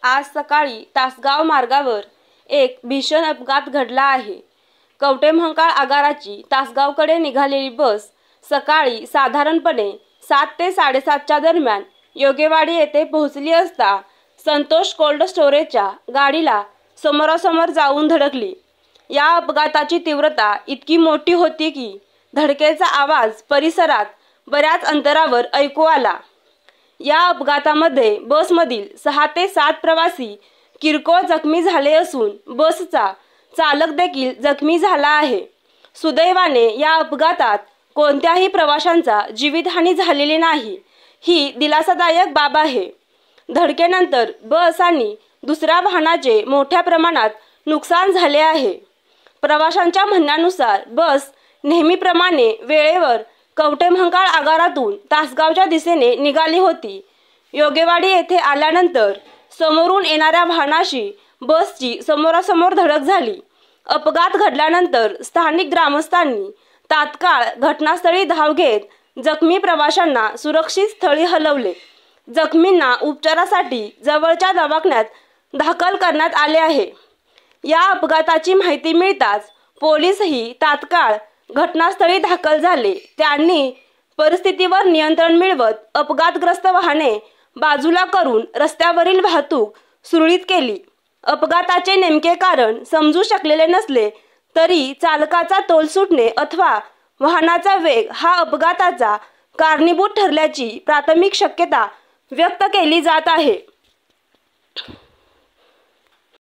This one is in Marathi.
आज सकाळी तासगाव मार्गावर एक भीषण अपघात घडला आहे। कवठेमहांकाळ आगाराची तासगावकडे निघालेली बस सकाळी साधारणपणे 7 ते 7:30च्या दरम्यान योगेवाडी येथे पोहोचली असता संतोष कोल्ड स्टोरेजच्या गाडीला समोरासमोर जाऊन धडकली। या अपघाताची तीव्रता इतकी मोठी होती की धडकेचा आवाज परिसरात बऱ्याच अंतरावर ऐकू आला। या अपघातामध्ये बसमधील 6 ते 7 प्रवासी किरकोळ जखमी झाले असून बसचा चालक देखील जखमी झाला आहे। सुदैवाने या अपघातात कोणत्याही प्रवाशांचा जीवितहानी झालेली नाही, ही दिलासादायक बाब आहे। धडकेनंतर बस आणि दुसऱ्या वाहनाचे मोठ्या प्रमाणात नुकसान झाले आहे। प्रवाशांच्या म्हणण्यानुसार बस नेहमीप्रमाणे वेळेवर कवठेमहांकाळ आगारातून तासगावच्या दिशेने निघाली होती। योगेवाडी येथे आल्यानंतर समोरून येणाऱ्या वाहनाशी बसची समोरासमोर धडक झाली। अपघात घडल्यानंतर स्थानिक ग्रामस्थांनी तात्काळ घटनास्थळी धाव घेत जखमी प्रवाशांना सुरक्षित स्थळी हलवले। जखमींना उपचारासाठी जवळच्या दवाखान्यात दाखल करण्यात आले आहे। या अपघाताची माहिती मिळताच पोलीसही तात्काळ घटनास्थळी दाखल झाले। त्यांनी परिस्थितीवर नियंत्रण मिळवत अपघातग्रस्त वाहने बाजूला करून रस्त्यावरील वाहतूक सुरळीत केली। अपघाताचे नेमके कारण समजू शकलेले नसले तरी चालकाचा तोल सुटणे अथवा वाहनाचा वेग हा अपघाताचा कारणीभूत ठरल्याची प्राथमिक शक्यता व्यक्त केली जात आहे।